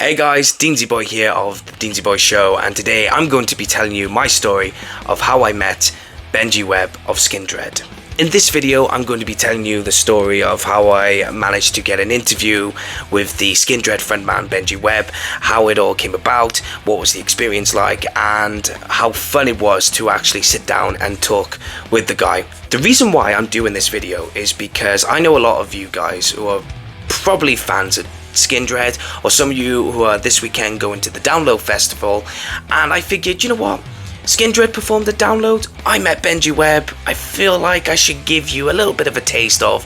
Hey guys, Deansy Boy here of the Deansy Boy Show, and today I'm going to be telling you my story of how I met Benji Webbe of Skindred. In this video, I'm going to be telling you the story of how I managed to get an interview with the Skindred frontman Benji Webbe, how it all came about, what was the experience like, and how fun it was to actually sit down and talk with the guy. The reason why I'm doing this video is because I know a lot of you guys who are probably fans of Skindred, or some of you who are this weekend going to the Download Festival, and I figured, you know what? Skindred performed the Download, I met Benji Webbe, I feel like I should give you a little bit of a taste of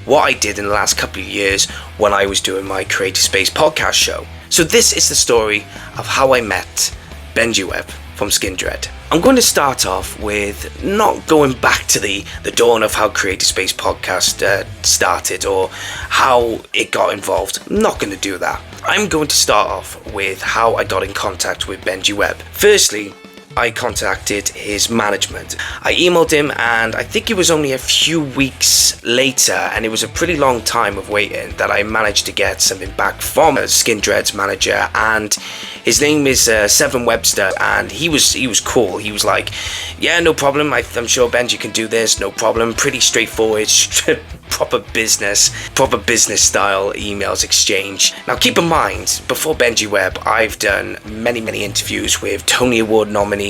what I did in the last couple of years when I was doing my Creative Space podcast show. So this is the story of how I met Benji Webbe from Skindred. I'm going to start off with not going back to the dawn of how Creative Space podcast started or how it got involved. I'm not going to do that. I'm going to start off with how I got in contact with Benji Webbe. Firstly, I contacted his management. I emailed him, and I think it was only a few weeks later, and it was a pretty long time of waiting, that I managed to get something back from Skindred's manager, and his name is Seven Webster, and he was cool. He was like, yeah, no problem, I'm sure Benji can do this, no problem, pretty straightforward, proper business style emails exchange. Now keep in mind, before Benji Webbe, I've done many interviews with Tony Award nominees,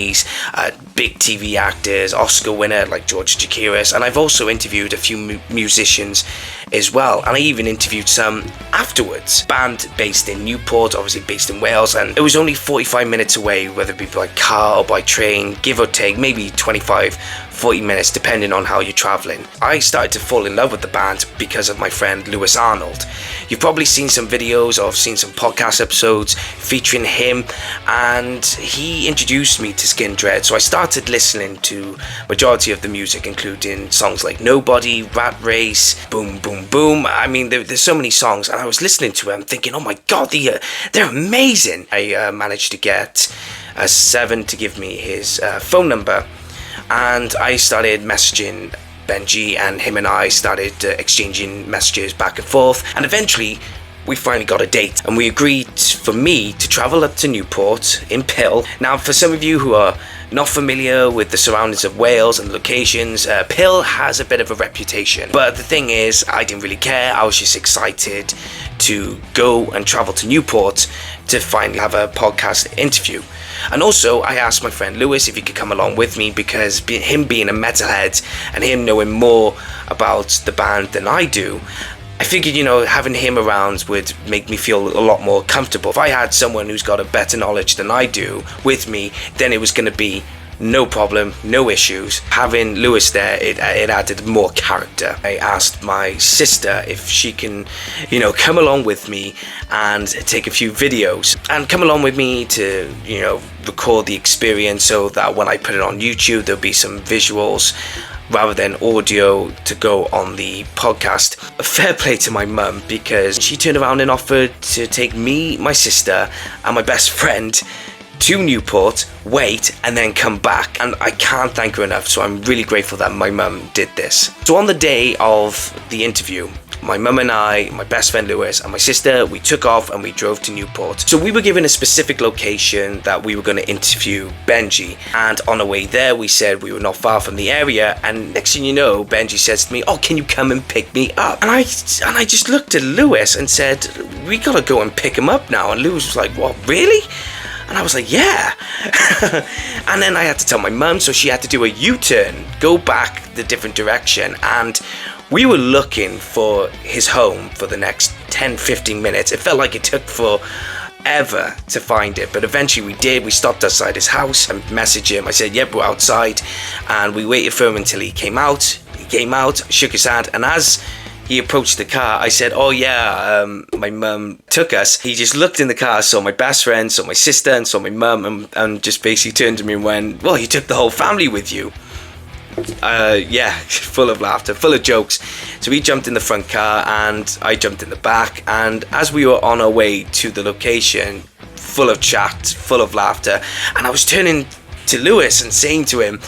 big TV actors, Oscar winner like George Chakiris, and I've also interviewed a few musicians as well, and I even interviewed some afterwards. Band based in Newport, obviously based in Wales, and it was only 45 minutes away, whether it be by car or by train, give or take, maybe 25-40 minutes depending on how you're traveling. I started to fall in love with the band because of my friend Lewis Arnold. You've probably seen some videos or seen some podcast episodes featuring him, and he introduced me to Skindred, so I started listening to majority of the music, including songs like Nobody, Rat Race, Boom Boom Boom. I mean, there's so many songs, and I was listening to them thinking, oh my god, they're amazing. I managed to get Seven to give me his phone number, and I started messaging Benji, and him and I started exchanging messages back and forth, and eventually we finally got a date, and we agreed for me to travel up to Newport in Pill. Now, for some of you who are not familiar with the surroundings of Wales and locations, Pill has a bit of a reputation, but the thing is, I didn't really care. I was just excited to go and travel to Newport to finally have a podcast interview. And also, I asked my friend Lewis if he could come along with me, because him being a metalhead and him knowing more about the band than I do, I figured, having him around would make me feel a lot more comfortable. If I had someone who's got a better knowledge than I do with me, then it was going to be no problem, no issues. Having Lewis there, it added more character. I asked my sister if she can, come along with me and take a few videos and come along with me to, record the experience, so that when I put it on YouTube, there'll be some visuals rather than audio to go on the podcast. Fair play to my mum, because she turned around and offered to take me, my sister, and my best friend to Newport, wait, and then come back. And I can't thank her enough, so I'm really grateful that my mum did this. So on the day of the interview, my mum and I, my best friend Lewis, and my sister, we took off and we drove to Newport. So we were given a specific location that we were going to interview Benji, and on the way there we said we were not far from the area, and next thing you know, Benji says to me, oh, can you come and pick me up? And I just looked at Lewis and said, we gotta go and pick him up now. And Lewis was like, what, really? And I was like, yeah. And then I had to tell my mum, so she had to do a U-turn, go back the different direction, and we were looking for his home for the next 10-15 minutes. It felt like it took forever to find it, but eventually we did. We stopped outside his house and messaged him. I said, yep, we're outside, and we waited for him until he came out. He came out, shook his hand, and as he approached the car, I said, oh yeah, my mum took us. He just looked in the car, saw my best friend, saw my sister, and saw my mum, and just basically turned to me and went, well, you took the whole family with you. Yeah, full of laughter, full of jokes. So we jumped in the front car and I jumped in the back, and as we were on our way to the location, full of chat, full of laughter, and I was turning to Lewis and saying to him,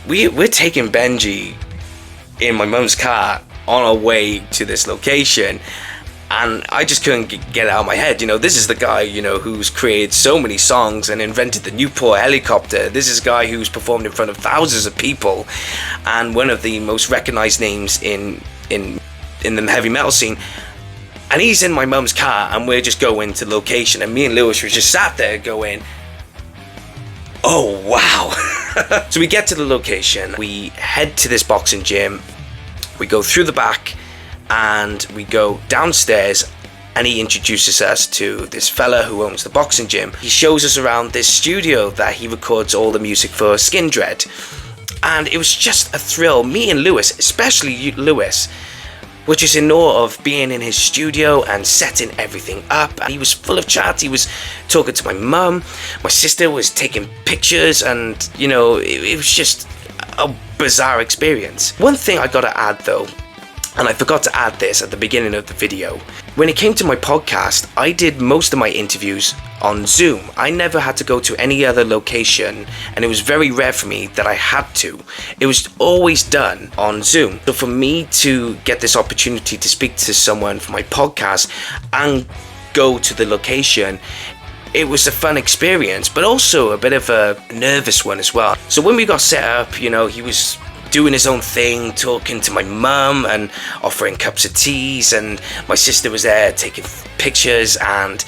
we're taking Benji in my mum's car on our way to this location, And I just couldn't get it out of my head. This is the guy, who's created so many songs and invented the Newport helicopter. This is a guy who's performed in front of thousands of people and one of the most recognized names in the heavy metal scene. And he's in my mum's car and we're just going to location, and me and Lewis were just sat there going, oh wow. So we get to the location, we head to this boxing gym, we go through the back and we go downstairs, and he introduces us to this fella who owns the boxing gym. He shows us around this studio that he records all the music for Skindred, and it was just a thrill. Me and Lewis, especially Lewis, were just in awe of being in his studio and setting everything up. And he was full of chat. He was talking to my mum, my sister was taking pictures, and it was just a bizarre experience. One thing I gotta add though, and I forgot to add this at the beginning of the video. When it came to my podcast, I did most of my interviews on Zoom. I never had to go to any other location, and it was very rare for me that I had to. It was always done on Zoom. So for me to get this opportunity to speak to someone for my podcast and go to the location, it was a fun experience, but also a bit of a nervous one as well. So when we got set up, he was doing his own thing, talking to my mum and offering cups of teas, and my sister was there taking pictures and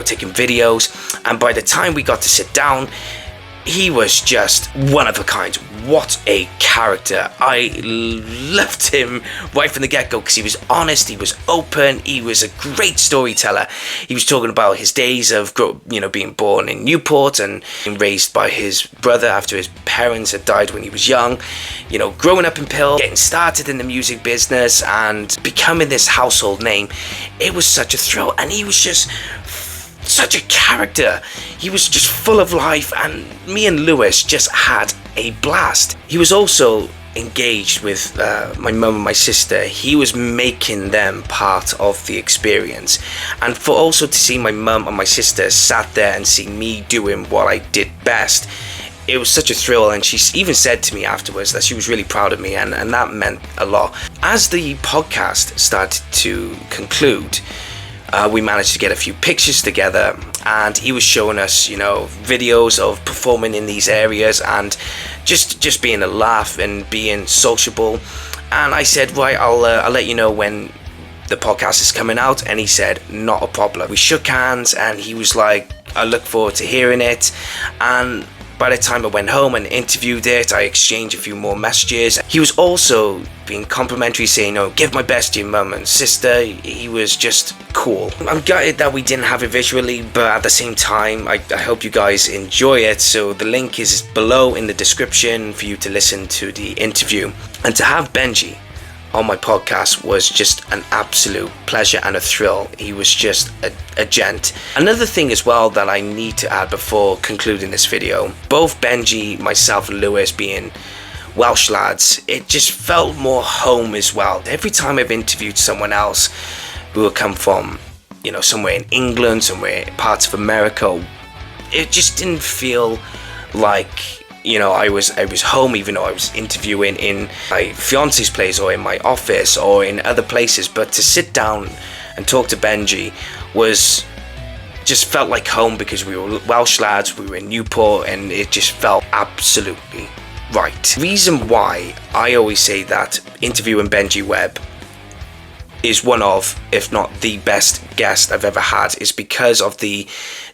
taking videos. And by the time we got to sit down, he was just one of a kind. What a character. I loved him right from the get-go because he was honest, he was open, he was a great storyteller. He was talking about his days of being born in Newport and being raised by his brother after his parents had died when he was young, growing up in Pill, getting started in the music business and becoming this household name. It was such a thrill, and he was just such a character. He was just full of life, and me and Lewis just had a blast. He was also engaged with my mum and my sister. He was making them part of the experience, and for also to see my mum and my sister sat there and see me doing what I did best, it was such a thrill. And she even said to me afterwards that she was really proud of me, and that meant a lot. As the podcast started to conclude, we managed to get a few pictures together, and he was showing us, videos of performing in these areas and just being a laugh and being sociable. And I said, right, I'll let you know when the podcast is coming out. And he said, not a problem. We shook hands, and he was like, I look forward to hearing it. And by the time I went home and interviewed it, I exchanged a few more messages. He was also being complimentary, saying, give my best to your mum and sister. He was just cool. I'm gutted that we didn't have it visually, but at the same time, I hope you guys enjoy it. So the link is below in the description for you to listen to the interview. And to have Benji on my podcast was just an absolute pleasure and a thrill. He was just a gent. Another thing as well that I need to add before concluding this video, both Benji, myself and Lewis being Welsh lads, it just felt more home as well. Every time I've interviewed someone else who would come from, somewhere in England, somewhere parts of America, it just didn't feel like I was home, even though I was interviewing in my fiance's place or in my office or in other places. But to sit down and talk to Benji just felt like home, because we were Welsh lads, we were in Newport, and it just felt absolutely right. Reason why I always say that interviewing Benji Webbe is one of, if not the best guest I've ever had, is because of the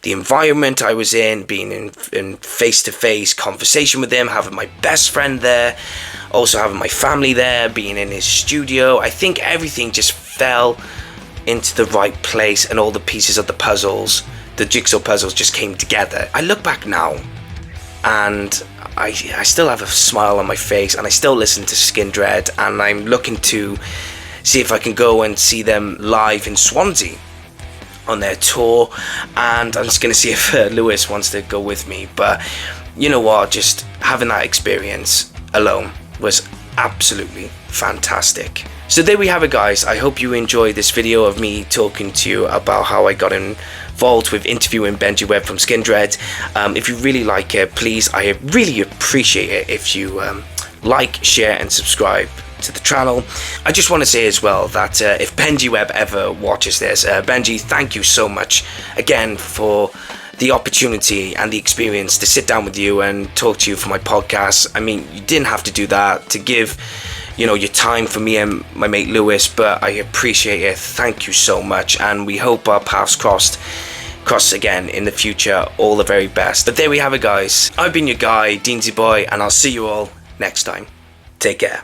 environment I was in, being in face-to-face conversation with him, having my best friend there, also having my family there, being in his studio. I think everything just fell into the right place, and all the pieces of the jigsaw puzzles just came together. I look back now, and I still have a smile on my face, and I still listen to Skindred, and I'm looking to see if I can go and see them live in Swansea on their tour, and I'm just going to see if Lewis wants to go with me. But you know what, just having that experience alone was absolutely fantastic. So there we have it, guys. I hope you enjoyed this video of me talking to you about how I got involved with interviewing Benji Webbe from Skindred. If you really like it, please, I really appreciate it if you like, share and subscribe to the channel. I just want to say as well that if Benji Webbe ever watches this, Benji, thank you so much again for the opportunity and the experience to sit down with you and talk to you for my podcast. I mean, you didn't have to do that, to give, you know, your time for me and my mate Lewis, but I appreciate it. Thank you so much, and we hope our paths cross again in the future. All the very best. But there we have it, guys. I've been your guy, Deansy Boy, and I'll see you all next time. Take care.